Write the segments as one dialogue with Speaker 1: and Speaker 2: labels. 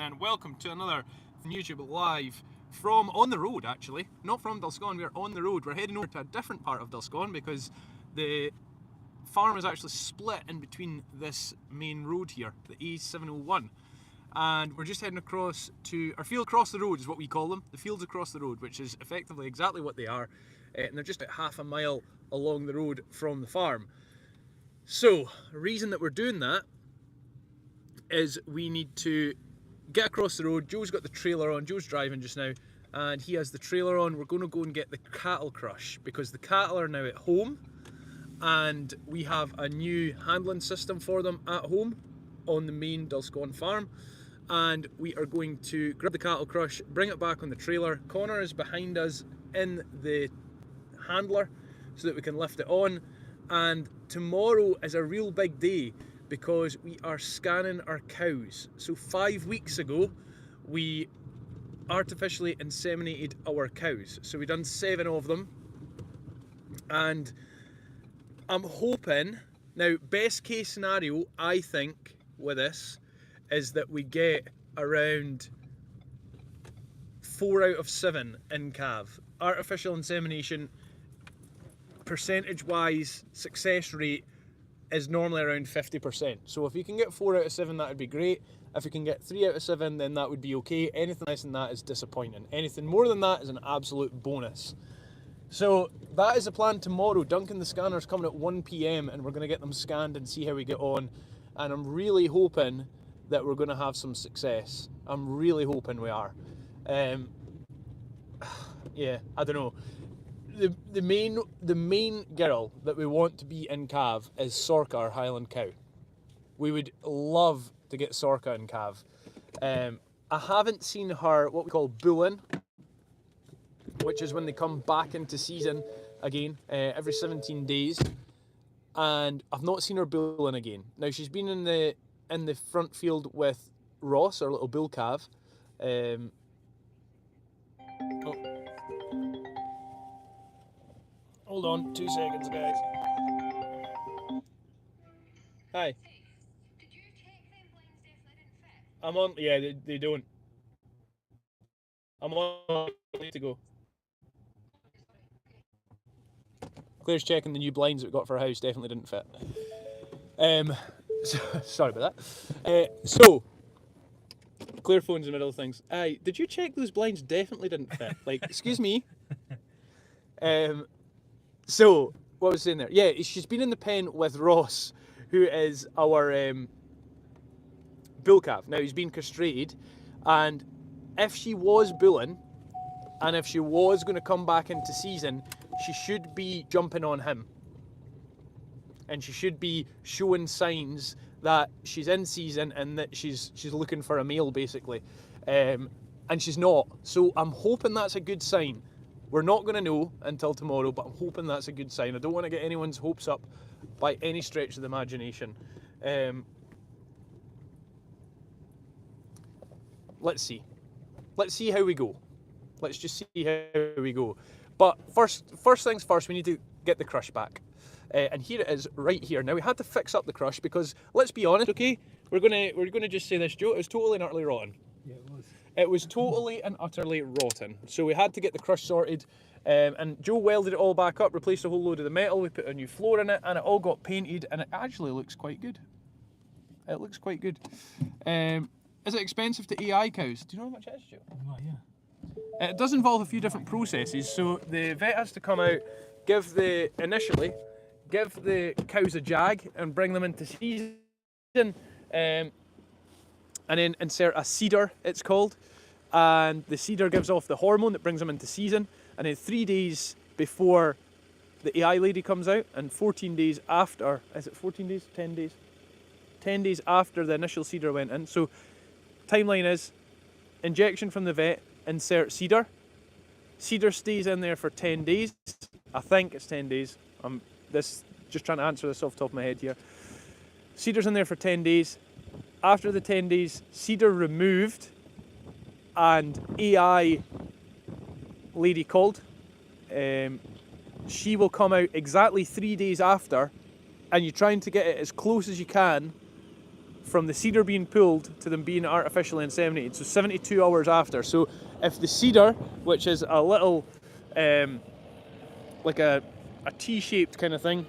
Speaker 1: and welcome to another YouTube Live from on the road, actually. Not from Dulscone, we're on the road. We're heading over to a different part of Dulscone because the farm is actually split in between this main road here, the A701. And we're just heading across to our field across the road is what we call them, the fields across the road, which is effectively exactly what they are. And they're just about half a mile along the road from the farm. So, the reason that we're doing that is we need to get across the road. Joe's got the trailer on, Joe's driving just now, and he has the trailer on. We're going to go and get the cattle crush because the cattle are now at home and we have a new handling system for them at home on the main Dulscone farm, and we are going to grab the cattle crush, bring it back on the trailer. Connor is behind us in the handler so that we can lift it on, and tomorrow is a real big day because we are scanning our cows. So 5 weeks ago we artificially inseminated our cows, so we've done 7 of them, and I'm hoping, now best case scenario I think with this is that we get around 4 out of 7 in calf. Artificial insemination, percentage wise, success rate is normally around 50%. So if you can get 4 out of 7, that would be great. If you can get 3 out of 7, then that would be okay. Anything less than that is disappointing. Anything more than that is an absolute bonus. So that is the plan tomorrow. Duncan the scanner's coming at 1 PM and we're going to get them scanned and see how we get on. And I'm really hoping that we're going to have some success. I'm really hoping we are. Yeah, I don't know. The main girl that we want to be in calf is Sorka, our Highland cow. We would love to get Sorka in calf. I haven't seen her what we call bulling, which is when they come back into season again every 17 days, and I've not seen her bulling again. Now she's been in the front field with Ross, our little bull calf. Hold on, 2 seconds, guys. Hi.
Speaker 2: Did you check them blinds definitely didn't fit?
Speaker 1: I'm on. Yeah, they don't. I'm on. I need to go. Claire's checking the new blinds that we got for our house. Definitely didn't fit. Sorry about that. So, Claire phones in the middle of things. Did you check those blinds? Definitely didn't fit. Like, excuse me. So, what was I saying there? Yeah, she's been in the pen with Ross, who is our bull calf. Now, he's been castrated, and if she was bulling, and if she was going to come back into season, she should be jumping on him. And she should be showing signs that she's in season and that she's looking for a male, basically. And she's not. So I'm hoping that's a good sign. We're not going to know until tomorrow, but I'm hoping that's a good sign. I don't want to get anyone's hopes up by any stretch of the imagination. Let's see. Let's see how we go. Let's just see how we go. But first things first, we need to get the crush back. And here it is, right here. Now we had to fix up the crush because, let's be honest, okay? We're gonna just say this, Joe. It was totally and utterly rotten.
Speaker 3: Yeah, it was.
Speaker 1: It was totally and utterly rotten. So we had to get the crush sorted, and Joe welded it all back up, replaced a whole load of the metal. We put a new floor in it, and it all got painted, and it actually looks quite good. It looks quite good. Is it expensive to AI cows? Do you know how much it is, Joe?
Speaker 3: Oh, yeah.
Speaker 1: It does involve a few different processes. So the vet has to come out, initially give the cows a jag and bring them into season, and then insert a seeder, it's called, and the seeder gives off the hormone that brings them into season, and then 3 days before the AI lady comes out and 14 days after, is it 14 days? 10 days? 10 days after the initial seeder went in. So timeline is injection from the vet, insert seeder. Seeder stays in there for 10 days. I think it's 10 days. I'm just trying to answer this off the top of my head here. Seeder's in there for 10 days. After the 10 days, seeder removed, and AI lady called. She will come out exactly 3 days after, and you're trying to get it as close as you can from the cedar being pulled to them being artificially inseminated, so 72 hours after. So if the cedar, which is a little, like a T-shaped kind of thing,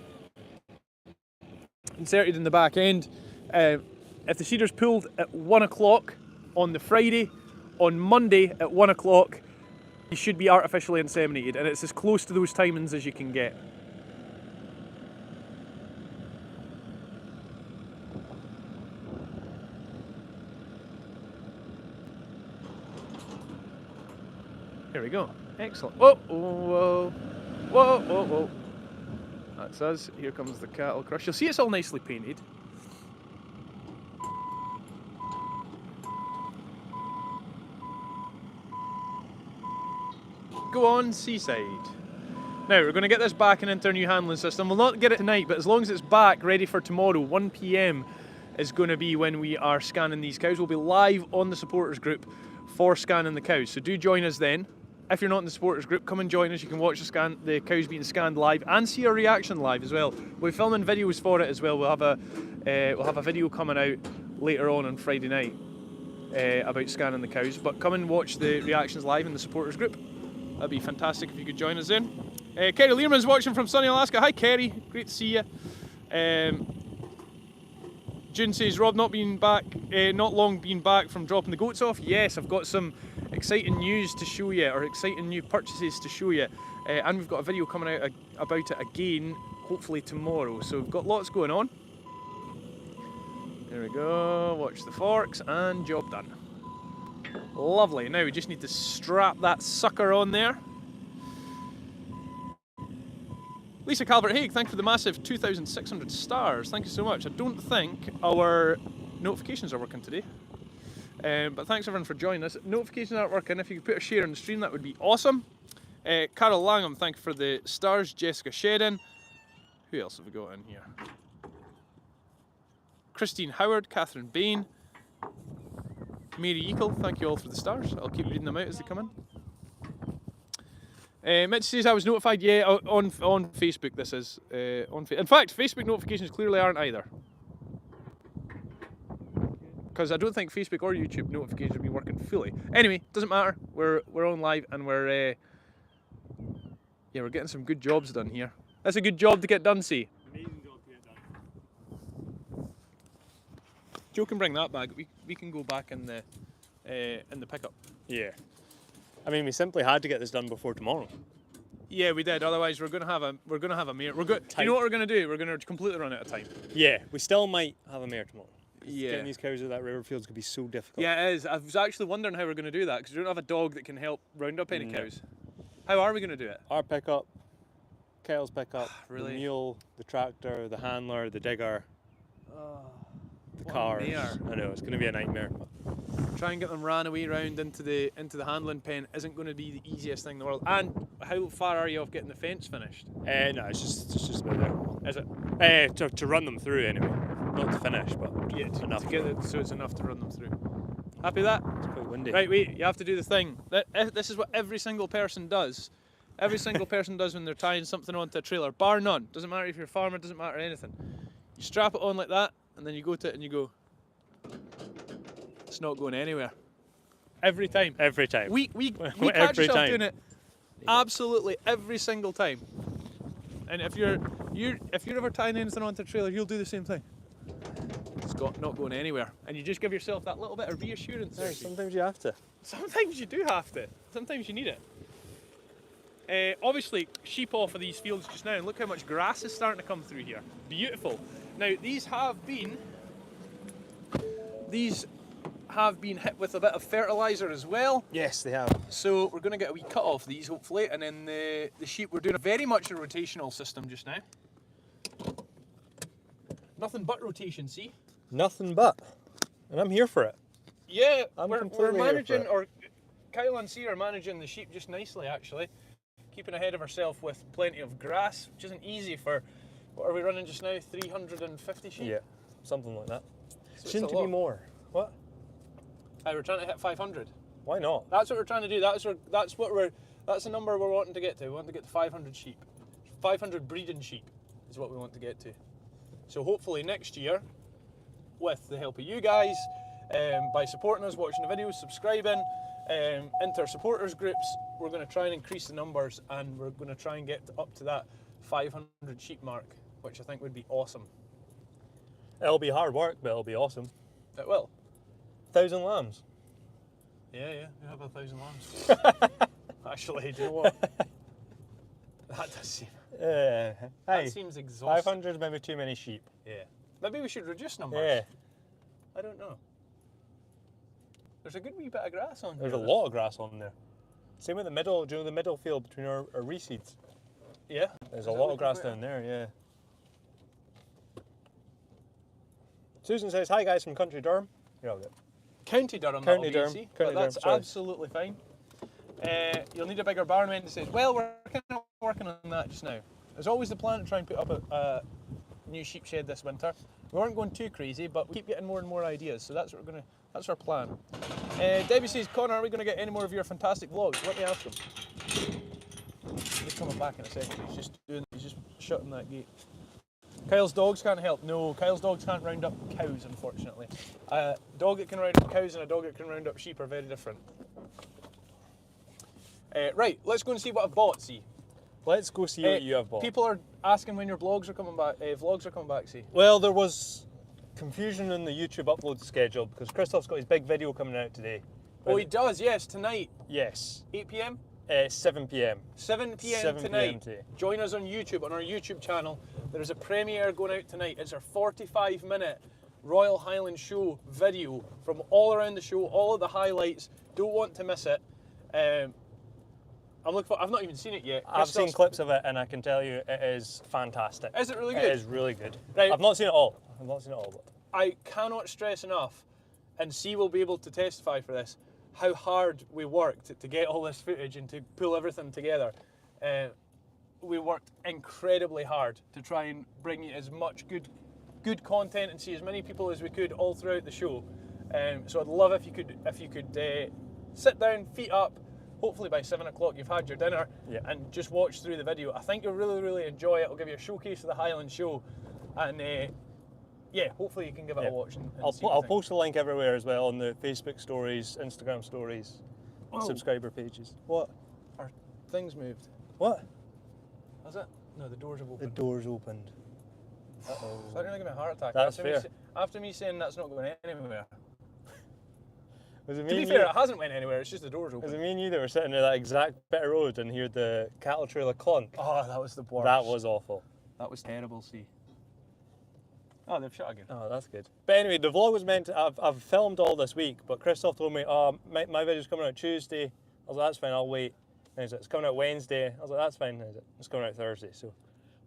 Speaker 1: inserted in the back end, if the cedar's pulled at 1 o'clock on the Friday, on Monday at 1 o'clock, you should be artificially inseminated, and it's as close to those timings as you can get. Here we go. Excellent. Whoa, whoa, whoa, whoa, whoa. That's us. Here comes the cattle crush. You'll see it's all nicely painted. Go on, Seaside. Now, we're going to get this back and into our new handling system. We'll not get it tonight, but as long as it's back, ready for tomorrow, 1 PM is going to be when we are scanning these cows. We'll be live on the supporters group for scanning the cows, so do join us then. If you're not in the supporters group, come and join us. You can watch the cows being scanned live and see our reaction live as well. We're filming videos for it as well. We'll have a video coming out later on Friday night about scanning the cows. But come and watch the reactions live in the supporters group. That'd be fantastic if you could join us then. Kerry Learman's watching from sunny Alaska. Hi Kerry, great to see you. June says, Rob not long been back from dropping the goats off. Yes, I've got some exciting news to show you, or exciting new purchases to show you. And we've got a video coming out about it again, hopefully tomorrow. So we've got lots going on. There we go, watch the forks, and job done. Lovely, now we just need to strap that sucker on there. Lisa Calvert-Haig, thank you for the massive 2,600 stars. Thank you so much. I don't think our notifications are working today. But thanks everyone for joining us. Notifications aren't working. If you could put a share on the stream, that would be awesome. Carol Langham, thank you for the stars. Jessica Shedden. Who else have we got in here? Christine Howard, Catherine Bain. Mary Yeakel, thank you all for the stars. I'll keep reading them out as they come in. Mitch says I was notified, yeah, on Facebook this is. In fact, Facebook notifications clearly aren't either. Because I don't think Facebook or YouTube notifications have been working fully. Anyway, doesn't matter. We're on live and we're getting some good jobs done here. That's a good job to get done, see.
Speaker 3: Amazing job to get done.
Speaker 1: Joe can bring that bag. We can go back in the pickup.
Speaker 3: Yeah. I mean, we simply had to get this done before tomorrow.
Speaker 1: Yeah, we did. Otherwise, we're gonna have a mare. You know what we're gonna do? We're gonna completely run out of time.
Speaker 3: Yeah, we still might have a mare tomorrow.
Speaker 1: Yeah.
Speaker 3: Getting these cows out of that river field's gonna be so difficult.
Speaker 1: Yeah, it is. I was actually wondering how we're gonna do that because we don't have a dog that can help round up any cows. How are we gonna do it?
Speaker 3: Our pickup, Kyle's pickup,
Speaker 1: Really?
Speaker 3: the mule, the tractor, the handler, the digger, the
Speaker 1: what a
Speaker 3: cars.
Speaker 1: mare.
Speaker 3: I know it's gonna be a nightmare.
Speaker 1: Try and get them ran away round into the handling pen isn't going to be the easiest thing in the world. And how far are you off getting the fence finished?
Speaker 3: No, it's just about there.
Speaker 1: Is it?
Speaker 3: To run them through anyway, not to finish, but
Speaker 1: Yeah,
Speaker 3: enough.
Speaker 1: to get it so it's enough to run them through. Happy with that?
Speaker 3: It's quite windy.
Speaker 1: Right, wait. You have to do the thing. This is what every single person does. Every single person does when they're tying something onto a trailer, bar none. Doesn't matter if you're a farmer. Doesn't matter anything. You strap it on like that, and then you go to it and you go. It's not going anywhere. Every time.
Speaker 3: Every time.
Speaker 1: We catch
Speaker 3: Every
Speaker 1: yourself
Speaker 3: time.
Speaker 1: doing it absolutely every single time. And if you're ever tying anything onto a trailer, you'll do the same thing. It's not going anywhere. And you just give yourself that little bit of reassurance.
Speaker 3: Yeah, sometimes you have to.
Speaker 1: Sometimes you do have to. Sometimes you need it. Obviously, sheep off of these fields just now, and look how much grass is starting to come through here. Beautiful. Now, these have been hit with a bit of fertiliser as well.
Speaker 3: Yes, they have.
Speaker 1: So we're going to get a wee cut off these, hopefully, and then the sheep, we're doing very much a rotational system just now. Nothing but rotation, see?
Speaker 3: Nothing but. And I'm here for it.
Speaker 1: Yeah,
Speaker 3: I'm
Speaker 1: we're
Speaker 3: completely here for
Speaker 1: managing,
Speaker 3: it.
Speaker 1: or Kyle and C are managing the sheep just nicely, actually. Keeping ahead of ourselves with plenty of grass, which isn't easy for, what are we running just now, 350 sheep?
Speaker 3: Yeah, something like that.
Speaker 1: So it's
Speaker 3: Shouldn't
Speaker 1: a
Speaker 3: it be
Speaker 1: lot.
Speaker 3: more? What?
Speaker 1: We're trying to hit 500.
Speaker 3: Why not?
Speaker 1: That's what we're trying to do. That's the number we're wanting to get to. We want to get to 500 sheep. 500 breeding sheep is what we want to get to. So hopefully next year with the help of you guys, by supporting us, watching the videos, subscribing, into our supporters groups. We're going to try and increase the numbers, and we're going to try and get up to that 500 sheep mark, which I think would be awesome.
Speaker 3: It'll be hard work, but it'll be awesome.
Speaker 1: It will.
Speaker 3: 1,000 lambs.
Speaker 1: Yeah, you have 1,000 lambs. Actually, do you know what? That does seem...
Speaker 3: Hey,
Speaker 1: That seems exhausting.
Speaker 3: 500 is maybe too many sheep.
Speaker 1: Yeah. Maybe we should reduce numbers.
Speaker 3: Yeah.
Speaker 1: I don't know. There's a good wee bit of grass on
Speaker 3: There's
Speaker 1: here.
Speaker 3: a lot of grass on there. Same with the middle, do you know the middle field between our reseeds?
Speaker 1: Yeah.
Speaker 3: There's a lot of grass down there, yeah. Susan says, hi guys from Country Durham. You're all good.
Speaker 1: County Durham,
Speaker 3: County
Speaker 1: that'll
Speaker 3: Durham,
Speaker 1: be easy,
Speaker 3: County
Speaker 1: but that's
Speaker 3: Durham, sorry.
Speaker 1: absolutely fine. You'll need a bigger barn, Wendy says. Well, we're kind of working on that just now. There's always the plan to try and put up a new sheep shed this winter. We weren't going too crazy, but we keep getting more and more ideas, so that's what we're gonna. That's our plan. Debbie says, Connor, are we going to get any more of your fantastic vlogs? Let me ask him. He's coming back in a second. He's just shutting that gate. Kyle's dogs can't help. No, Kyle's dogs can't round up cows, unfortunately. A dog that can round up cows and a dog that can round up sheep are very different. Right, let's go and see what I've bought, see.
Speaker 3: Let's go see what you have bought.
Speaker 1: People are asking when your vlogs are coming back, see.
Speaker 3: Well, there was confusion in the YouTube upload schedule because Christoph's got his big video coming out today.
Speaker 1: Oh, he does, yes, tonight.
Speaker 3: Yes.
Speaker 1: 8 p.m?
Speaker 3: 7 p.m.
Speaker 1: 7 p.m.
Speaker 3: 7
Speaker 1: tonight.
Speaker 3: p.m. today.
Speaker 1: Join us on YouTube, on our YouTube channel. There is a premiere going out tonight. It's our 45-minute Royal Highland Show video from all around the show, all of the highlights. Don't want to miss it. I'm looking for. I've not even seen it yet.
Speaker 3: I've seen clips of it and I can tell you it is fantastic.
Speaker 1: Is it really good?
Speaker 3: It is really good.
Speaker 1: Right.
Speaker 3: I've not seen it all. But
Speaker 1: I cannot stress enough, and C will be able to testify for this, how hard we worked to get all this footage and to pull everything together. We worked incredibly hard to try and bring you as much good content and see as many people as we could all throughout the show. So I'd love if you could sit down, feet up. Hopefully by 7 o'clock you've had your dinner, and just watch through the video. I think you'll really enjoy it. It'll give you a showcase of the Highland Show, and hopefully you can give it a watch. And
Speaker 3: I'll post a link everywhere as well on the Facebook stories, Instagram stories, subscriber pages. What?
Speaker 1: Our things moved.
Speaker 3: What?
Speaker 1: Has it? No, the doors have
Speaker 3: The
Speaker 1: opened.
Speaker 3: door's opened. Uh-oh.
Speaker 1: That nearly gave me a heart attack.
Speaker 3: That's
Speaker 1: after
Speaker 3: fair.
Speaker 1: After me saying that's not going anywhere.
Speaker 3: Was it
Speaker 1: To
Speaker 3: me
Speaker 1: be
Speaker 3: and
Speaker 1: fair,
Speaker 3: you?
Speaker 1: it hasn't went anywhere. It's just the doors
Speaker 3: Was
Speaker 1: open.
Speaker 3: it me and you that were sitting near that exact bit of road and heard the cattle trailer clunk?
Speaker 1: Oh, that was the worst.
Speaker 3: That was awful.
Speaker 1: That was terrible. See. Oh, they've shut again.
Speaker 3: Oh, that's good. But anyway, the vlog was meant to, I've filmed all this week, but Christoph told me, my video's coming out Tuesday. I was like, that's fine, I'll wait. And he's like, it's coming out Wednesday. I was like, that's fine. And he's like, it's coming out Thursday. So,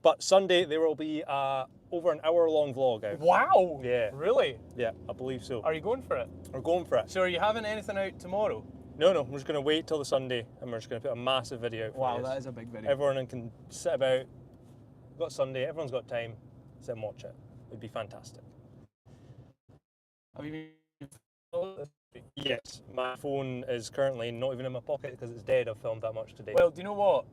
Speaker 3: but Sunday there will be over an hour-long vlog out.
Speaker 1: Wow.
Speaker 3: Yeah.
Speaker 1: Really?
Speaker 3: Yeah, I believe so.
Speaker 1: Are you going for it?
Speaker 3: We're going for it.
Speaker 1: So are you having anything out tomorrow?
Speaker 3: No, we're just going to wait till the Sunday and we're just going to put a massive video out for
Speaker 1: Wow,
Speaker 3: you.
Speaker 1: that is a big video.
Speaker 3: Everyone can sit about. We've got Sunday, everyone's got time. Sit and watch it. It'd be fantastic.
Speaker 1: Have you
Speaker 3: Yes, my phone is currently not even in my pocket because it's dead. I've filmed that much today.
Speaker 1: Well, do you know what?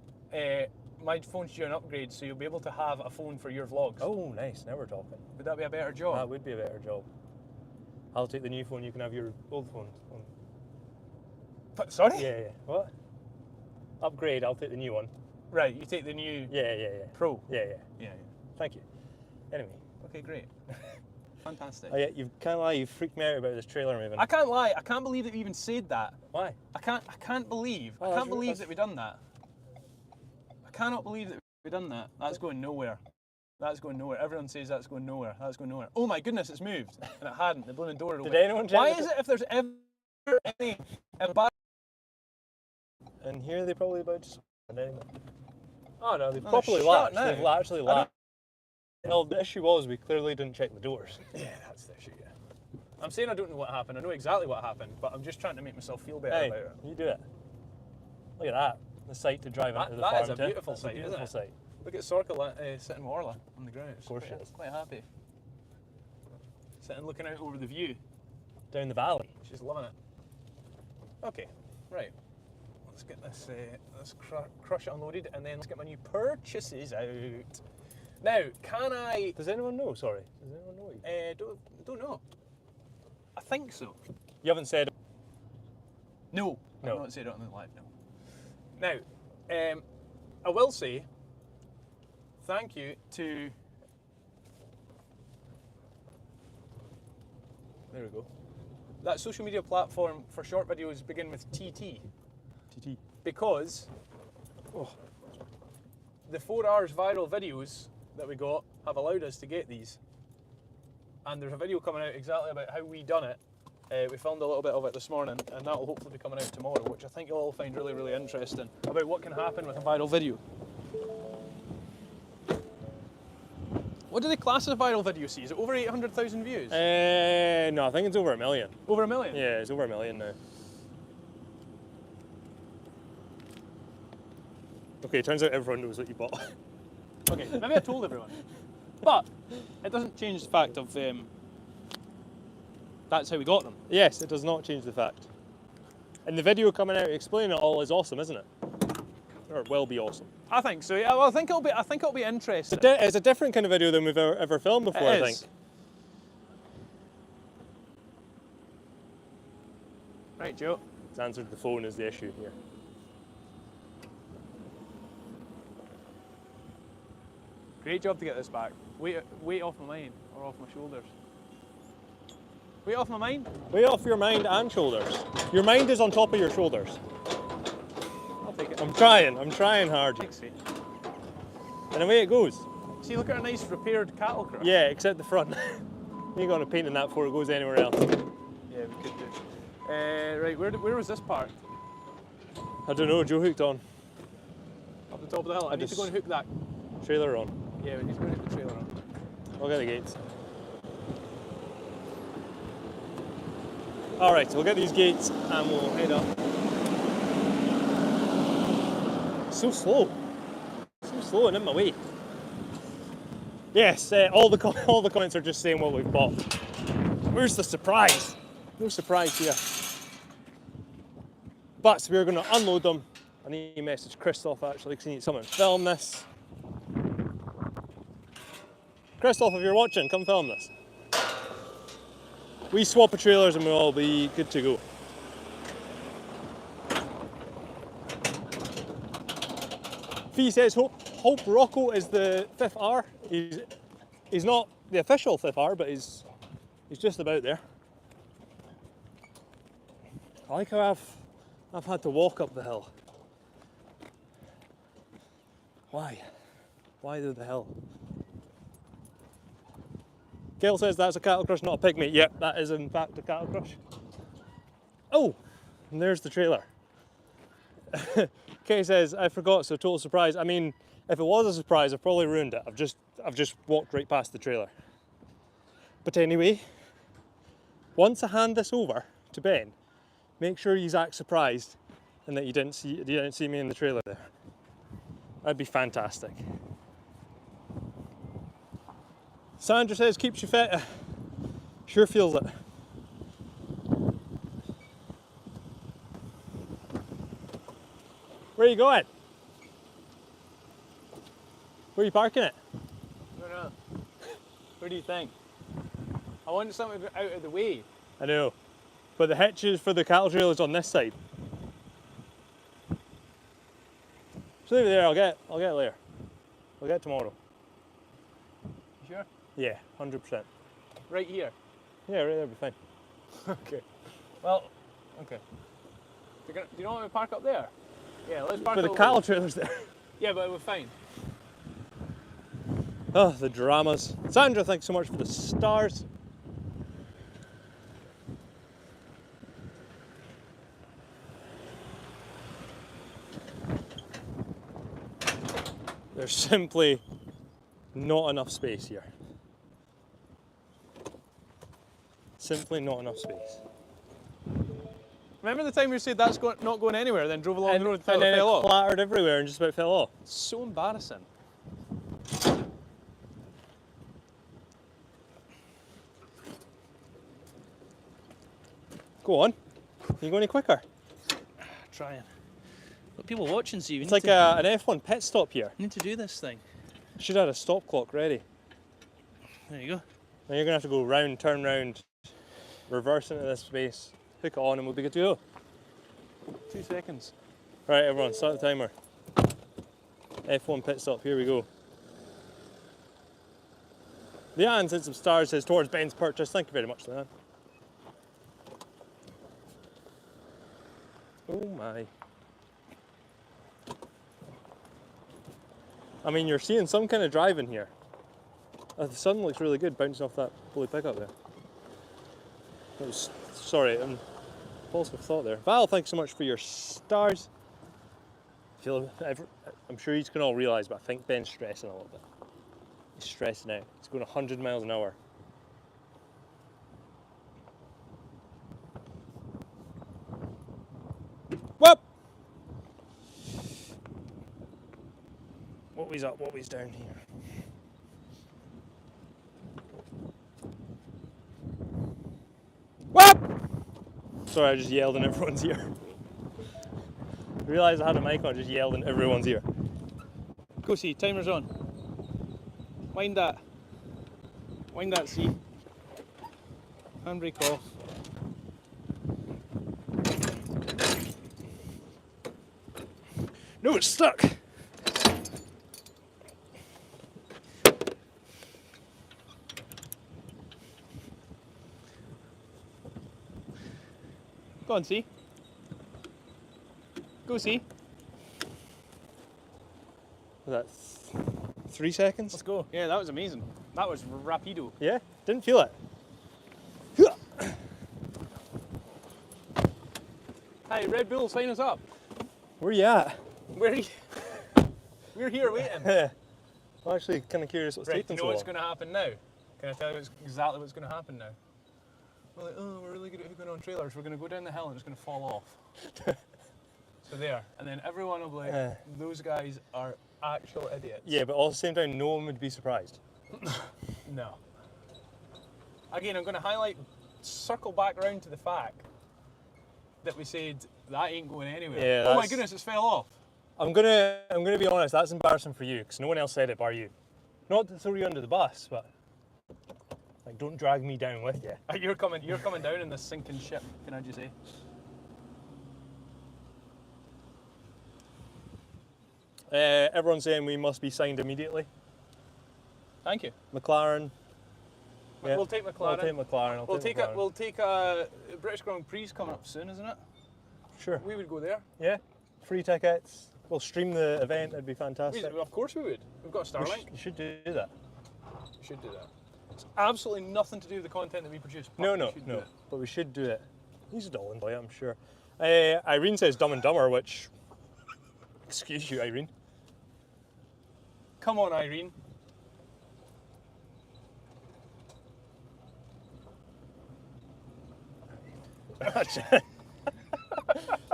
Speaker 1: My phone's due an upgrade, so you'll be able to have a phone for your vlogs.
Speaker 3: Oh, nice. Now we're talking.
Speaker 1: Would that be a better job?
Speaker 3: That would be a better job. I'll take the new phone. You can have your old phone.
Speaker 1: Sorry?
Speaker 3: Yeah. What? Upgrade. I'll take the new one.
Speaker 1: Right, you take the new
Speaker 3: Yeah.
Speaker 1: Pro.
Speaker 3: Yeah.
Speaker 1: Yeah.
Speaker 3: Thank you. Anyway.
Speaker 1: Okay, great. Fantastic.
Speaker 3: Oh, yeah, you freaked me out about this trailer moving.
Speaker 1: I can't lie. I can't believe that we even said that.
Speaker 3: Why?
Speaker 1: I can't believe.
Speaker 3: Oh,
Speaker 1: I can't
Speaker 3: that's-
Speaker 1: believe that we done that. I cannot believe that we done that. That's going nowhere. That's going nowhere. Everyone says that's going nowhere. That's going nowhere. Oh my goodness, it's moved, and it hadn't. The blooming door had
Speaker 3: Did
Speaker 1: opened.
Speaker 3: anyone check
Speaker 1: Why
Speaker 3: the-
Speaker 1: is it if there's ever any embarrassment?
Speaker 3: And here they probably about to. Anyway. Oh no, they've
Speaker 1: No,
Speaker 3: properly
Speaker 1: they're
Speaker 3: latched.
Speaker 1: shut
Speaker 3: They've
Speaker 1: now.
Speaker 3: actually latched. Well, the issue was we clearly didn't check the doors.
Speaker 1: Yeah, that's the issue. Yeah. I'm saying I don't know what happened. I know exactly what happened, but I'm just trying to make myself feel better
Speaker 3: Hey,
Speaker 1: about it.
Speaker 3: you do it. Look at that. The site to drive into the
Speaker 1: that
Speaker 3: farm
Speaker 1: is a
Speaker 3: to.
Speaker 1: beautiful
Speaker 3: That's
Speaker 1: site,
Speaker 3: a beautiful
Speaker 1: isn't it?
Speaker 3: site.
Speaker 1: Look at Sorka sitting with Orla on the ground. Of
Speaker 3: course she is.
Speaker 1: Quite happy. Sitting looking out over the view.
Speaker 3: Down the valley.
Speaker 1: She's loving it. Okay, right. Let's get this, let's crush it unloaded, and then let's get my new purchases out. Now, can I?
Speaker 3: Does anyone know? Sorry. Does anyone know?
Speaker 1: Don't know. I think so.
Speaker 3: You haven't said.
Speaker 1: No,
Speaker 3: No.
Speaker 1: I've not said it on the live. No. Now, I will say thank you to. There we go. That social media platform for short videos begin with TT.
Speaker 3: TT.
Speaker 1: Because the 4 hours viral videos that we got have allowed us to get these. And there's a video coming out exactly about how we done it. We filmed a little bit of it this morning, and that will hopefully be coming out tomorrow, which I think you'll all find really, really interesting about what can happen with a viral video. What do they class as a viral video, see? Is it over 800,000 views?
Speaker 3: No, I think it's over 1 million.
Speaker 1: Over 1 million?
Speaker 3: Yeah, it's over 1 million now. Okay, turns out everyone knows what you bought.
Speaker 1: Okay, maybe I told everyone. But it doesn't change the fact of that's how we got them.
Speaker 3: Yes, it does not change the fact. And the video coming out explaining it all is awesome, isn't it? Or it will be awesome.
Speaker 1: I think so. Yeah, well, I think it'll be interesting.
Speaker 3: It's a different kind of video than we've ever filmed before, I think.
Speaker 1: Right, Joe.
Speaker 3: It's answered the phone is the issue here.
Speaker 1: Great job to get this back. Weight off my mind or off my shoulders. Weight off my mind?
Speaker 3: Weight off your mind and shoulders. Your mind is on top of your shoulders.
Speaker 1: I'll take it.
Speaker 3: I'm trying hard.
Speaker 1: Thanks, mate.
Speaker 3: And away it goes.
Speaker 1: See, look at a nice repaired cattle crush.
Speaker 3: Yeah, except the front. You ain't gonna paint in that before it goes anywhere else.
Speaker 1: Yeah, we could do. Right, where was this part?
Speaker 3: I don't know, Joe hooked on.
Speaker 1: Up the top of the hill. I need to go and hook that.
Speaker 3: Trailer on.
Speaker 1: Yeah, we need to go and hook the trailer on.
Speaker 3: I'll get the gates. Alright, so we'll get these gates and we'll head up. So slow. So slow and in my way. Yes, all the comments are just saying what we've bought. Where's the surprise? No surprise here. But we're going to unload them. I need to message Christoph actually because he needs someone to film this. Christoph, if you're watching, come film this. We swap the trailers and we'll all be good to go. Fee says Hope Rocco is the 5th R. He's not the official 5th R, but he's just about there. I like how I've had to walk up the hill. Why? Why the hill? Gail says that's a cattle crush, not a pygmy. Yep, that is in fact a cattle crush. Oh, and there's the trailer. Kay says, I forgot, so total surprise. I mean, if it was a surprise, I've probably ruined it. I've just walked right past the trailer. But anyway, once I hand this over to Ben, make sure he's act surprised and that you didn't see me in the trailer there. That'd be fantastic. Sandra says, keeps you fit. Sure feels it. Where are you going? Where are you parking it?
Speaker 1: No. What do you think? I want something out of the way.
Speaker 3: I know. But the hitches for the cattle trailer is on this side. So leave it there, I'll get it later. I'll get it tomorrow.
Speaker 1: You sure?
Speaker 3: Yeah, 100%.
Speaker 1: Right here?
Speaker 3: Yeah, right there will be fine.
Speaker 1: Okay. Well, okay. Do you not want to park up there? Yeah, let's park
Speaker 3: But the cattle trailer's there.
Speaker 1: Yeah, but we're fine.
Speaker 3: Oh, the dramas. Sandra, thanks so much for the stars. There's simply not enough space here. Simply not enough space.
Speaker 1: Remember the time you said that's not going anywhere, then drove along the road
Speaker 3: And then
Speaker 1: fell
Speaker 3: it
Speaker 1: off?
Speaker 3: clattered everywhere and just about fell off.
Speaker 1: It's so embarrassing.
Speaker 3: Go on. Can you go any quicker?
Speaker 1: Trying. Got people watching, so you
Speaker 3: It's like an F1 pit stop here.
Speaker 1: need to do this thing.
Speaker 3: Should have had a stop clock ready.
Speaker 1: There you go.
Speaker 3: Now you're gonna have to go round, turn round, reverse into this space, hook it on, and we'll be good to go.
Speaker 1: 2 seconds.
Speaker 3: Right, everyone, start the timer. F1 pit stop, here we go. Leanne sent some stars, says towards Ben's purchase. Thank you very much, Leanne. Oh my. I mean, you're seeing some kind of drive in here. The sun looks really good bouncing off that bully pickup there. Sorry, impulsive thought there. Val, thanks so much for your stars. I'm sure you can all realise, but I think Ben's stressing a little bit. He's stressing out. He's going 100 miles an hour. Whoop! What we's up, what we's down here. Whoop! Sorry, I just yelled in everyone's ear. I realised I had a mic on, I just yelled in everyone's ear.
Speaker 1: Go see, timer's on. Wind that. Wind that, see. Handbrake off. No, it's stuck. Go on, see. Go see.
Speaker 3: That's 3 seconds?
Speaker 1: Let's go. Yeah, that was amazing. That was rapido.
Speaker 3: Yeah, didn't feel it.
Speaker 1: Hey, Red Bull, sign us up.
Speaker 3: Where you at?
Speaker 1: We're here waiting.
Speaker 3: I'm actually kind of curious what's
Speaker 1: Right,
Speaker 3: taking
Speaker 1: you know
Speaker 3: so
Speaker 1: what's
Speaker 3: long.
Speaker 1: going to happen now? Can I tell you exactly what's going to happen now? We're like, oh, we're really good at hooking on trailers. We're going to go down the hill and it's going to fall off. So there. And then everyone will be like, those guys are actual idiots.
Speaker 3: Yeah, but all at the same time, no one would be surprised.
Speaker 1: No. Again, I'm going to circle back around to the fact that we said that ain't going anywhere.
Speaker 3: Yeah,
Speaker 1: oh my goodness, it's fell off.
Speaker 3: I'm gonna be honest. That's embarrassing for you because no one else said it bar you. Not to throw you under the bus, but like, don't drag me down with you.
Speaker 1: You're coming down in this sinking ship. Can I just say?
Speaker 3: Everyone's saying we must be signed immediately.
Speaker 1: Thank you.
Speaker 3: McLaren. Yeah.
Speaker 1: We'll take McLaren.
Speaker 3: I'll take McLaren.
Speaker 1: We'll take a British Grand Prix coming up soon, isn't it?
Speaker 3: Sure.
Speaker 1: We would go there.
Speaker 3: Yeah. Free tickets. We'll stream the event. It'd be fantastic.
Speaker 1: Of course we would. We've got Starlink.
Speaker 3: You should do that.
Speaker 1: We should do that. It's absolutely nothing to do with the content that we produce.
Speaker 3: No. But we should do it. He's a dull boy, I'm sure. Irene says Dumb and Dumber, which... Excuse you, Irene.
Speaker 1: Come on, Irene.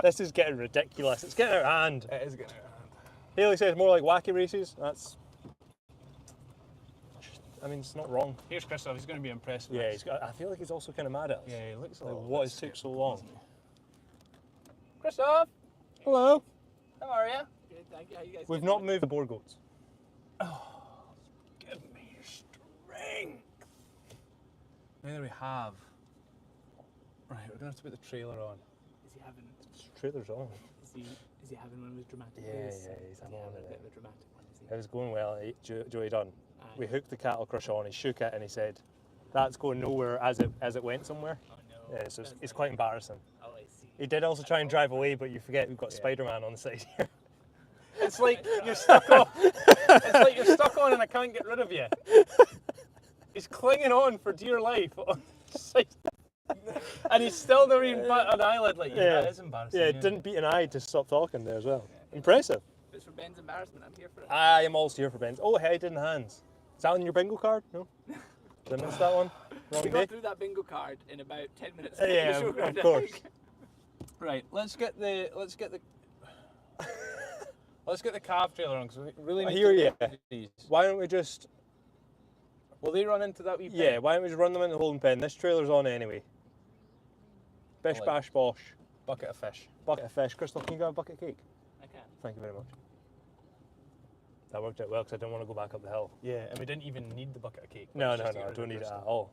Speaker 3: This is getting ridiculous. It's getting out of hand.
Speaker 1: It is getting out of hand.
Speaker 3: Haley says more like wacky races. That's... I mean, it's not wrong.
Speaker 1: Here's Christoph. He's going to be impressed with
Speaker 3: Yeah,
Speaker 1: this.
Speaker 3: I feel like he's also kind of mad at us.
Speaker 1: Yeah, he looks
Speaker 3: Like,
Speaker 1: like
Speaker 3: what has took so long?
Speaker 1: Christoph,
Speaker 3: Hello.
Speaker 1: how are you?
Speaker 4: Good, thank you. How you guys
Speaker 3: We've
Speaker 4: getting
Speaker 3: not
Speaker 4: on?
Speaker 3: moved the board goats.
Speaker 1: Give me strength. There we have. Right, we're going to have to put the trailer on.
Speaker 4: Is he having?
Speaker 3: Trailer's on.
Speaker 4: Is he having one of his dramatic?
Speaker 3: Yeah,
Speaker 4: days?
Speaker 3: yeah, he's
Speaker 4: Is
Speaker 3: having
Speaker 4: he
Speaker 3: one
Speaker 4: having
Speaker 3: of
Speaker 4: a bit
Speaker 3: them.
Speaker 4: of a dramatic one? Is he?
Speaker 3: It was going well. Joey done.
Speaker 4: Aye.
Speaker 3: We hooked the cattle crush on. He shook it and he said, "That's going nowhere as it went somewhere."
Speaker 4: Oh no.
Speaker 3: Yeah, so it's quite embarrassing.
Speaker 4: Oh, I see.
Speaker 3: He did also try and drive away, but you forget we've got Spider-Man on the side here.
Speaker 1: It's like you're stuck on. It's like you're stuck on and I can't get rid of you. He's clinging on for dear life. And he's still never even bat an eyelid like you.
Speaker 3: Yeah.
Speaker 1: That is embarrassing.
Speaker 3: Yeah, it didn't beat an eye to stop talking there as well. Impressive.
Speaker 4: If it's for Ben's embarrassment, I'm here for it.
Speaker 3: I am also here for Ben's. Oh, head in hands. Is that on your bingo card? No? Did I miss that one? Wrong
Speaker 4: We
Speaker 3: day?
Speaker 4: got through that bingo card in about 10 minutes.
Speaker 3: Yeah, of course.
Speaker 1: Right, let's get the calf trailer on because we really
Speaker 3: I
Speaker 1: need
Speaker 3: hear
Speaker 1: to
Speaker 3: you.
Speaker 1: get these.
Speaker 3: Why don't we just...
Speaker 1: Will they run into that wee pen?
Speaker 3: Yeah, why don't we just run them in the holding pen? This trailer's on anyway. Bish,
Speaker 1: Like-
Speaker 3: bash, bosh.
Speaker 1: Bucket of fish.
Speaker 3: Bucket of fish. Crystal, can you grab a bucket of cake?
Speaker 4: I can.
Speaker 3: Thank you very much. That worked out well because I didn't want to go back up the hill.
Speaker 1: Yeah, and we didn't even need the bucket of cake.
Speaker 3: No,
Speaker 1: Let's
Speaker 3: no,
Speaker 1: just
Speaker 3: no,
Speaker 1: get
Speaker 3: I
Speaker 1: rid
Speaker 3: don't
Speaker 1: of
Speaker 3: need it
Speaker 1: Crystal.
Speaker 3: at all.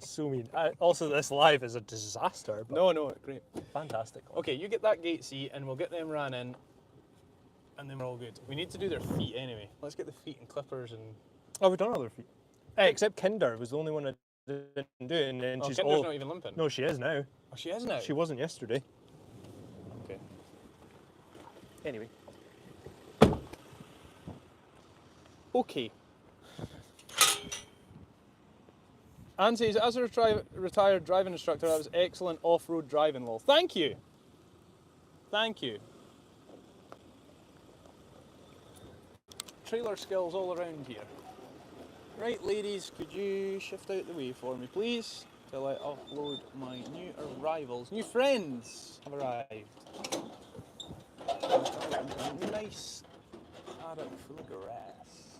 Speaker 3: So mean. Also, this live is a disaster. But
Speaker 1: No, great.
Speaker 3: fantastic.
Speaker 1: Okay, you get that gate seat and we'll get them ran in and then we're all good. We need to do their feet anyway. Let's get the feet and clippers and...
Speaker 3: Oh, we've done other feet. Except Kinder was the only one that didn't do it, and then
Speaker 1: Oh,
Speaker 3: she's
Speaker 1: Kinder's
Speaker 3: all...
Speaker 1: not even limping.
Speaker 3: No, she is now.
Speaker 1: Oh, she is now?
Speaker 3: She wasn't yesterday.
Speaker 1: Okay.
Speaker 3: Anyway.
Speaker 1: Okay. Anne says, as a retired driving instructor, that was excellent off-road driving, lol. Thank you. Thank you. Trailer skills all around here. Right, ladies, could you shift out the way for me, please? Till I upload my new arrivals. New friends have arrived. Nice paddock full of grass.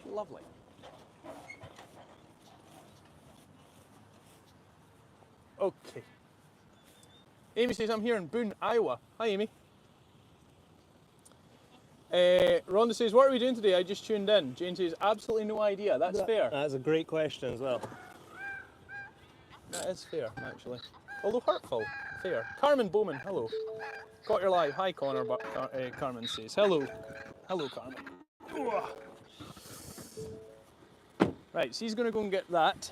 Speaker 1: Lovely. Okay. Amy says, I'm here in Boone, Iowa. Hi, Amy. Rhonda says, what are we doing today? I just tuned in. Jane says, absolutely no idea. That's fair.
Speaker 3: That's a great question as well.
Speaker 1: That is fair, actually. Although hurtful. Fair. Carmen Bowman, hello. Got your live. Hi, Connor, but Carmen says, hello. Hello, Carmen. Right, so he's going to go and get that.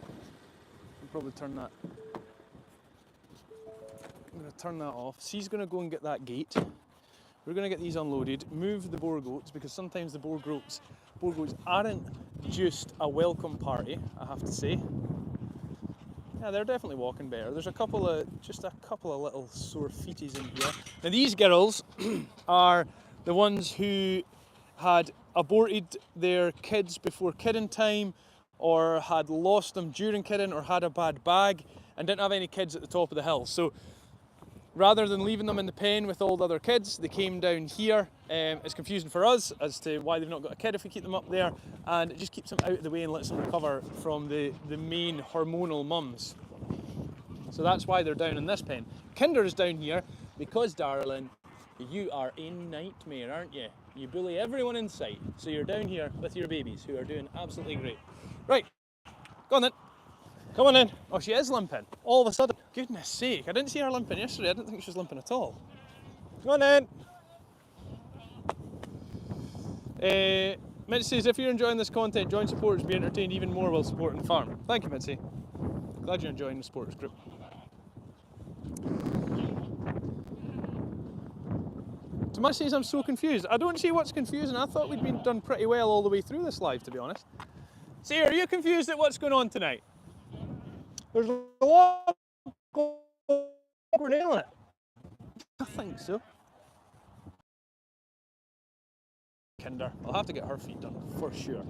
Speaker 1: I'll probably turn that. I'm going to turn that off. So he's going to go and get that gate. We're going to get these unloaded, move the boar goats, because sometimes the boar goats aren't just a welcome party, I have to say. Yeah, they're definitely walking better. There's just a couple of little sore feeties in here. Now these girls are the ones who had aborted their kids before kidding time, or had lost them during kidding, or had a bad bag, and didn't have any kids at the top of the hill. So rather than leaving them in the pen with all the other kids, they came down here. It's confusing for us as to why they've not got a kid if we keep them up there, and it just keeps them out of the way and lets them recover from the main hormonal mums. So that's why they're down in this pen. Kinder is down here because, darling, you are a nightmare, aren't you? You bully everyone in sight. So you're down here with your babies who are doing absolutely great. Right, go on then.
Speaker 3: Come on in.
Speaker 1: Oh, she is limping.
Speaker 3: All of a sudden.
Speaker 1: Goodness sake, I didn't see her limping yesterday. I didn't think she was limping at all.
Speaker 3: Come on in.
Speaker 1: Mitzi says, if you're enjoying this content, join supporters, be entertained even more while supporting the farm. Thank you, Mitzi. Glad you're enjoying the supporters group. Tomas says, I'm so confused. I don't see what's confusing. I thought we'd been done pretty well all the way through this live, to be honest. See, are you confused at what's going on tonight?
Speaker 3: There's a lot of we're nailing it.
Speaker 1: I think so. Kinder. I'll have to get her feet done for sure.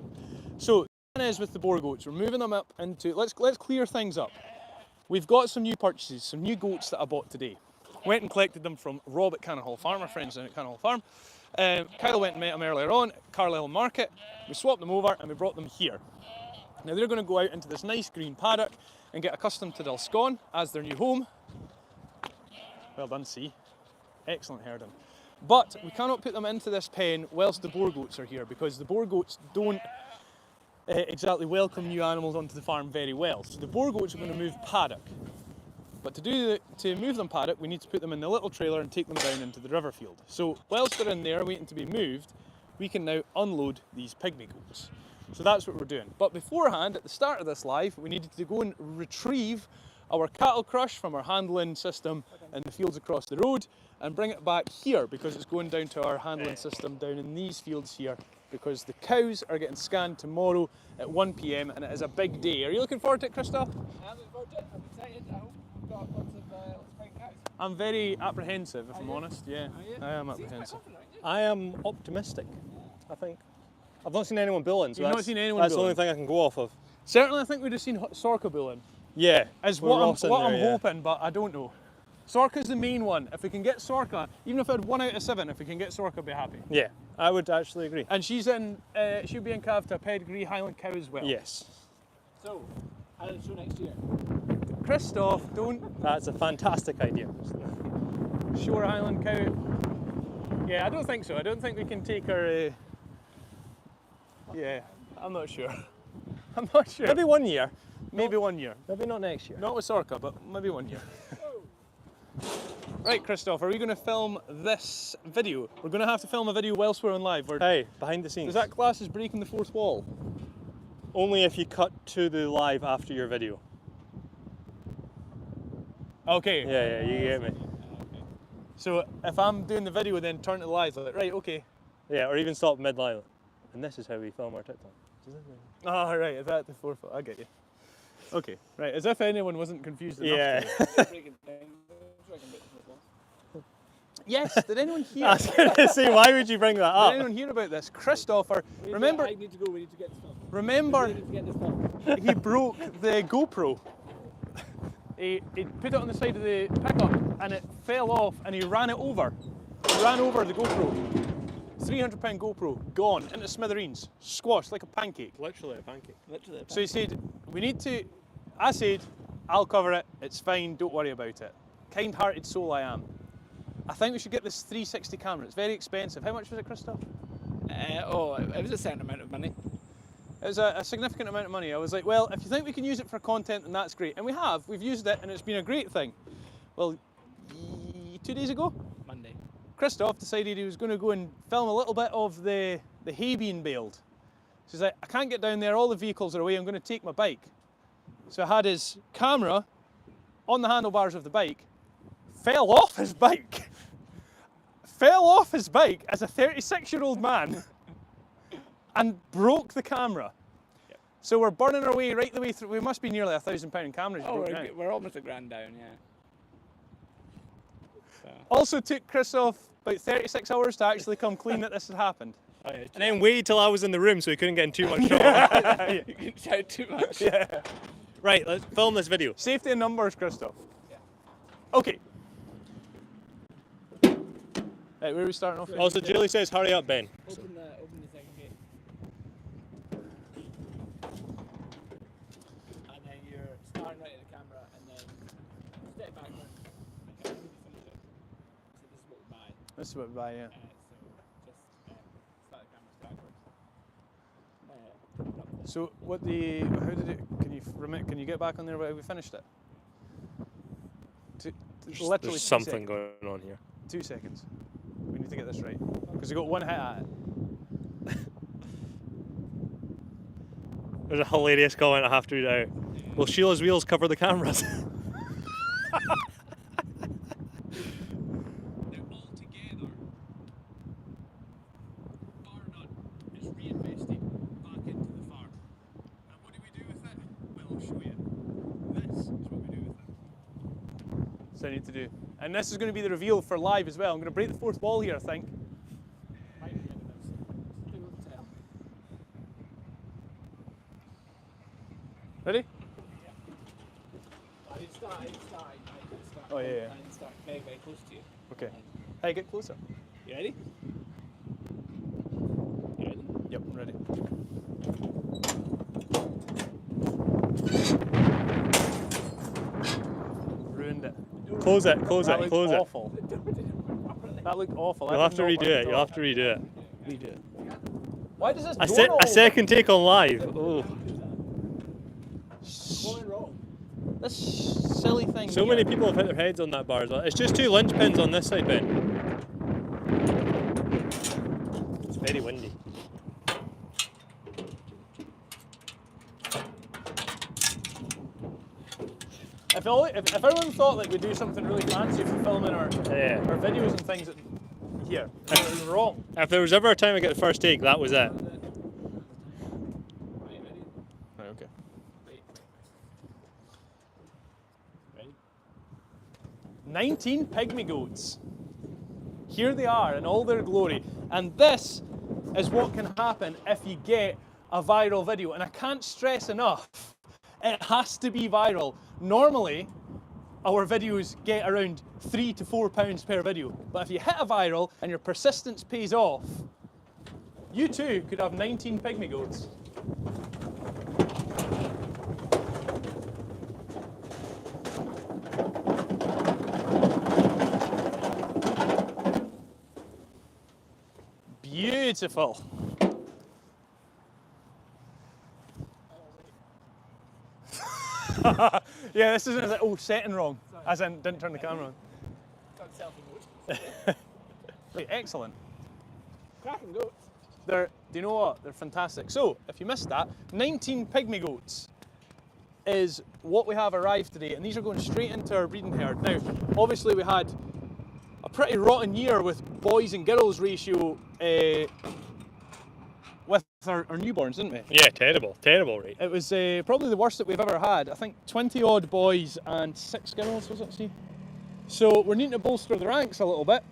Speaker 1: So, the plan is with the boar goats, we're moving them up into. Let's clear things up. We've got some new purchases, some new goats that I bought today. Went and collected them from Rob at Cannon Hall Farm, our friends down at Cannon Hall Farm. Kyle went and met him earlier on at Carlisle Market. We swapped them over and we brought them here. Now they're going to go out into this nice green paddock and get accustomed to Dulscone as their new home. Well done, C. Excellent herding. But we cannot put them into this pen whilst the boar goats are here, because the boar goats don't exactly welcome new animals onto the farm very well. So the boar goats are going to move paddock. But to move them paddock, we need to put them in the little trailer and take them down into the river field. So whilst they're in there waiting to be moved, we can now unload these pygmy goats. So that's what we're doing. But beforehand, at the start of this live, we needed to go and retrieve our cattle crush from our handling system in the fields across the road and bring it back here, because it's going down to our handling system down in these fields here, because the cows are getting scanned tomorrow at 1 PM and it is a big day. Are you looking forward to it, Christoph?
Speaker 4: I'm looking forward to it. I'm excited. I hope we've got lots of fine cows.
Speaker 1: I'm very apprehensive, if I'm honest. Yeah,
Speaker 4: Are you?
Speaker 1: I am
Speaker 4: Seems quite
Speaker 1: apprehensive.
Speaker 4: confident, aren't you?
Speaker 3: I am optimistic, I think. I've not seen anyone bulling, so
Speaker 1: You've not
Speaker 3: that's,
Speaker 1: seen anyone
Speaker 3: that's the
Speaker 1: bulling?
Speaker 3: only thing I can go off of.
Speaker 1: Certainly, I think we'd have seen Sorka bulling.
Speaker 3: Yeah.
Speaker 1: Is
Speaker 3: with
Speaker 1: what
Speaker 3: Ross in
Speaker 1: I'm
Speaker 3: there, yeah.
Speaker 1: hoping, but I don't know. Sorka's the main one. If we can get Sorka, even if I had 1 out of 7, if we can get Sorka, I'll be happy.
Speaker 3: Yeah, I would actually agree.
Speaker 1: And she's in, she'll be in calf to a pedigree Highland cow as well.
Speaker 3: Yes.
Speaker 4: So, Highland show next year.
Speaker 1: Christoph, don't.
Speaker 3: That's a fantastic idea. Shore Highland cow. Yeah, I don't think so. I don't think we can take our. Yeah, I'm not sure. I'm not sure. Maybe 1 year. Maybe 1 year. Maybe not next year. Not with Sorka, but maybe 1 year. Right, Christoph, are we going to film this video? We're going to have to film a video whilst we're on live. Hey, behind the scenes. Does that class as breaking the fourth wall? Only if you cut to the live after your video. Okay. Yeah, you get me. So if I'm doing the video, then turn to the live, like, right, okay. Yeah, or even stop mid-live. And this is how we film our TikTok. Oh, right, is that the fourth wall? I get you. Okay, right, as if anyone wasn't confused enough. Yeah. Yes, did anyone hear? I was going to say, why would you bring that up? Did anyone hear about this? Christopher, remember...
Speaker 4: I need to go, we need to get this film.
Speaker 3: Remember,
Speaker 4: We need to get this film.
Speaker 3: he broke the GoPro. He put it on the side of the pickup and it fell off and he ran it over. He ran over the GoPro. £300 GoPro, gone, into smithereens, squashed like a pancake. Literally a pancake. Literally a pancake. So he said, we need to... I said, I'll cover it, it's fine, don't worry about it. Kind-hearted soul I am. I think we should get this 360 camera. It's very expensive. How much was it, Christoph?
Speaker 4: It was a certain amount of money.
Speaker 3: It was a significant amount of money. I was like, well, if you think we can use it for content, then that's great. And we have. We've used it, and it's been a great thing. Well, 2 days ago?
Speaker 4: Monday.
Speaker 3: Christoph decided he was going to go and film a little bit of the hay being baled. So he's like, I can't get down there. All the vehicles are away. I'm going to take my bike. So I had his camera on the handlebars of the bike, fell off his bike. Fell off his bike as a 36-year-old man and broke the camera. Yep. So we're burning our way right the way through. We must be nearly £1,000 in cameras.
Speaker 4: Oh, we're almost $1,000 down, yeah. So.
Speaker 3: Also took Christoph about 36 hours to actually come clean that this had happened.
Speaker 4: Oh, yeah,
Speaker 3: and then waited till I was in the room so he couldn't get in too much trouble.
Speaker 4: You can shout too much.
Speaker 3: Yeah. Right, let's film this video. Safety in numbers, Christoph. Yeah. Okay. Right, where are we starting off? Also, Julie says, hurry up, Ben.
Speaker 4: Open the second gate. And then you're starting right at the camera, and then step backward. Okay, so this is what we buy.
Speaker 3: This is what we buy, yeah.
Speaker 4: So just start the camera backwards.
Speaker 3: So how did it, can you get back on there while we finished it? Literally
Speaker 5: There's something going on here.
Speaker 3: 2 seconds. We need to get this right. Because we got one hit at it.
Speaker 5: There's a hilarious comment I have to read out. Will Sheila's wheels cover the cameras?
Speaker 1: Now all together, bar nut is reinvested back into the farm. And what do we do with it? Well, I'll show you. This is what we do with it.
Speaker 3: So I need to do. And this is going to be the reveal for live as well. I'm going to break the fourth wall here, I think. Ready?
Speaker 4: I didn't start.
Speaker 3: Oh, yeah.
Speaker 4: I didn't start very, very close to you.
Speaker 3: Okay. Hey, get closer.
Speaker 4: You ready? You ready?
Speaker 3: Yep, I'm ready. Ruined it.
Speaker 5: Close it.
Speaker 3: That looked awful. That looked awful.
Speaker 5: You'll have to redo it. You'll have to redo it.
Speaker 3: Redo it. Why does this
Speaker 5: A second take on live. Oh.
Speaker 4: Going wrong.
Speaker 3: This silly thing.
Speaker 5: So many people have hit their heads on that bar as well. It's just 2 linchpins on this side, Ben. It's very windy.
Speaker 3: If everyone thought like we do something really fancy for filming our videos and things here, it was wrong.
Speaker 5: If there was ever a time I get the first take, that was it.
Speaker 3: Right, okay.
Speaker 4: Ready?
Speaker 3: 19 pygmy goats. Here they are in all their glory. And this is what can happen if you get a viral video. And I can't stress enough, it has to be viral. Normally, our videos get around £3 to £4 per video. But if you hit a viral and your persistence pays off, you too could have 19 pygmy goats.
Speaker 1: Beautiful. Yeah, this isn't like, oh, setting wrong. As in, didn't turn the camera on.
Speaker 4: Got selfie mode.
Speaker 1: Right, excellent.
Speaker 4: Cracking goats.
Speaker 1: Do you know what? They're fantastic. So, if you missed that, 19 pygmy goats is what we have arrived today, and these are going straight into our breeding herd. Now, obviously we had a pretty rotten year with boys and girls ratio with our newborns, didn't we?
Speaker 3: Yeah, terrible rate.
Speaker 1: It was probably the worst that we've ever had. I think 20 odd boys and 6 girls, was it, Steve? So we're needing to bolster the ranks a little bit.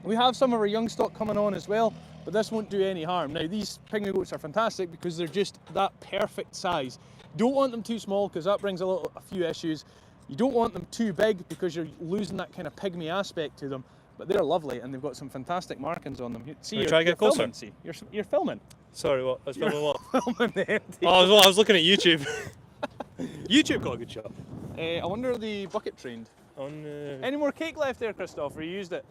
Speaker 1: We have some of our young stock coming on as well, but this won't do any harm. Now, these pygmy goats are fantastic because they're just that perfect size. Don't want them too small because that brings a few issues. You don't want them too big because you're losing that kind of pygmy aspect to them. But they're lovely and they've got some fantastic markings on them. See,
Speaker 3: Can we try to get closer?
Speaker 1: Filming, see. You're filming.
Speaker 3: Sorry, what? I was filming what?
Speaker 1: Filming the empty.
Speaker 3: Oh, I was looking at YouTube. YouTube got a good shot.
Speaker 1: I wonder are the bucket trained. Any more cake left there, Christoph? Or you used it?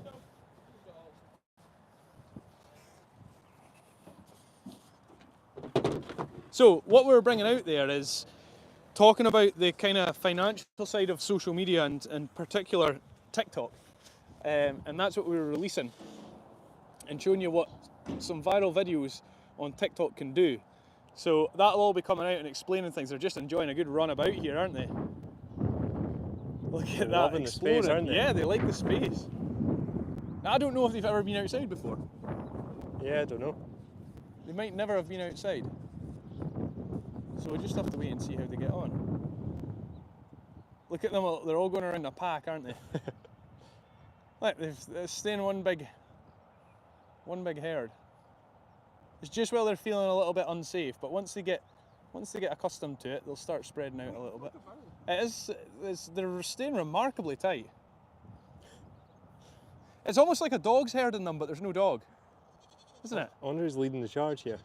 Speaker 1: So what we're bringing out there is talking about the kind of financial side of social media and in particular TikTok. And that's what we were releasing and showing you what some viral videos on TikTok can do. So that'll all be coming out and explaining things. They're just enjoying a good run about here, aren't they? Look at that,
Speaker 3: loving the space, aren't they?
Speaker 1: Yeah, they like the space. Now, I don't know if they've ever been outside before.
Speaker 3: Yeah, I don't know.
Speaker 1: They might never have been outside. So we just have to wait and see how they get on. Look at them, they're all going around a pack, aren't they? Look, they're staying one big herd. It's just while they're feeling a little bit unsafe, but once they get accustomed to it, they'll start spreading out a little bit. They're staying remarkably tight. It's almost like a dog's herding them, but there's no dog, isn't it?
Speaker 3: I wonder who's leading the charge here.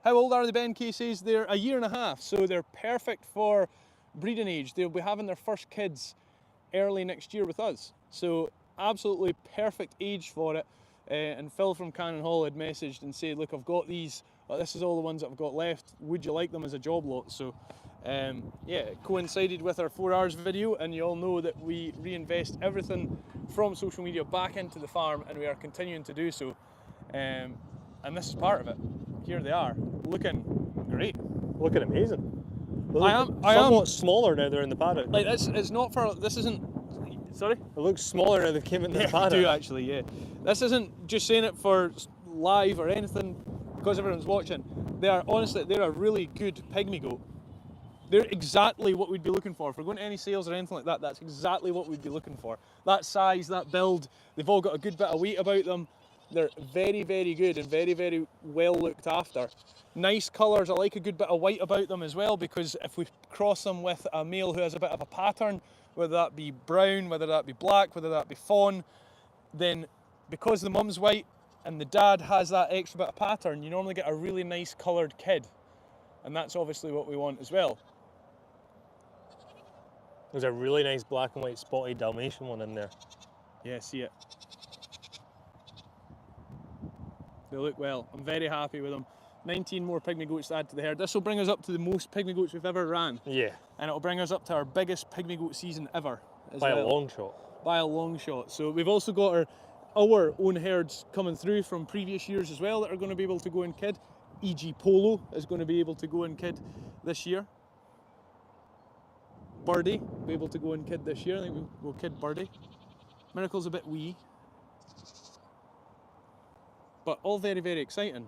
Speaker 1: How old are the Ben cases? They're a year and a half, so they're perfect for breeding age. They'll be having their first kids early next year with us. So absolutely perfect age for it. And Phil from Cannon Hall had messaged and said, look, I've got these, this is all the ones that I've got left. Would you like them as a job lot? So yeah, it coincided with our 4 hours video, and you all know that we reinvest everything from social media back into the farm, and we are continuing to do so. And this is part of it. Here they are, looking great.
Speaker 3: Looking amazing.
Speaker 1: I am
Speaker 3: somewhat smaller now they're in the paddock.
Speaker 1: Like it's not for, this isn't, sorry?
Speaker 3: It looks smaller now they came into the paddock.
Speaker 1: They do actually, yeah. This isn't just saying it for live or anything because everyone's watching. They are, honestly, they're a really good pygmy goat. They're exactly what we'd be looking for. If we're going to any sales or anything like that, that's exactly what we'd be looking for. That size, that build, they've all got a good bit of weight about them. They're very, very good and very, very well looked after. Nice colours. I like a good bit of white about them as well, because if we cross them with a male who has a bit of a pattern, whether that be brown, whether that be black, whether that be fawn, then because the mum's white and the dad has that extra bit of pattern, you normally get a really nice coloured kid. And that's obviously what we want as well.
Speaker 3: There's a really nice black and white spotted Dalmatian one in there.
Speaker 1: Yeah, see it. They look well. I'm very happy with them. 19 more pygmy goats to add to the herd. This will bring us up to the most pygmy goats we've ever ran.
Speaker 3: Yeah.
Speaker 1: And it'll bring us up to our biggest pygmy goat season ever.
Speaker 3: By a long shot.
Speaker 1: By a long shot. So we've also got our own herds coming through from previous years as well that are going to be able to go and kid. E.g. Polo is going to be able to go and kid this year. Birdie will be able to go and kid this year. I think we'll kid Birdie. Miracle's a bit wee. But all very, very exciting.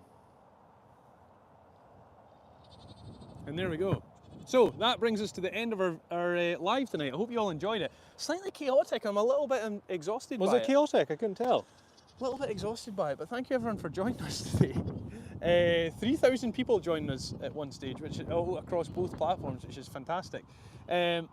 Speaker 1: And there we go. So that brings us to the end of our live tonight. I hope you all enjoyed it. Slightly chaotic. I'm a little bit exhausted by it.
Speaker 3: Was it chaotic? I couldn't tell.
Speaker 1: A little bit exhausted by it, but thank you everyone for joining us today. 3,000 people joined us at one stage, which is all across both platforms, which is fantastic. And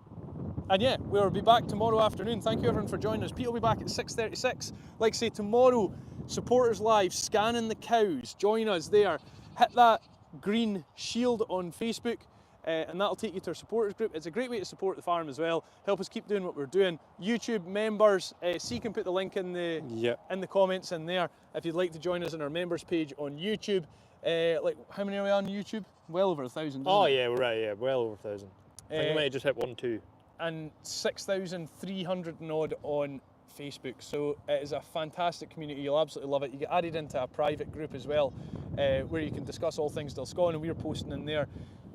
Speaker 1: yeah, we'll be back tomorrow afternoon. Thank you everyone for joining us. Pete will be back at 6:36. Like I say, tomorrow, Supporters Live, scanning the cows. Join us there. Hit that green shield on Facebook. and that'll take you to our supporters group. It's a great way to support the farm as well. Help us keep doing what we're doing. YouTube members, C can put the link in the comments in there if you'd like to join us on our members page on YouTube. Like, how many are we on YouTube? Well over 1,000.
Speaker 3: Oh yeah, we're right. Yeah, well over 1,000. I think we might have just hit 1-2.
Speaker 1: And 6,300 and odd on Facebook. So it is a fantastic community. You'll absolutely love it. You get added into a private group as well, where you can discuss all things Dilscon, and we're posting in there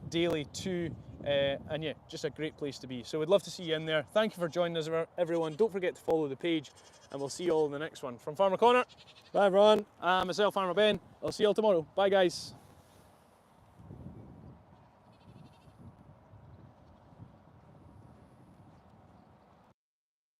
Speaker 1: daily too. And yeah, just a great place to be. So we'd love to see you in there. Thank you for joining us, everyone. Don't forget to follow the page, and we'll see you all in the next one. From Farmer Connor,
Speaker 3: Bye everyone.
Speaker 1: myself, Farmer Ben. I'll see you all tomorrow. Bye guys.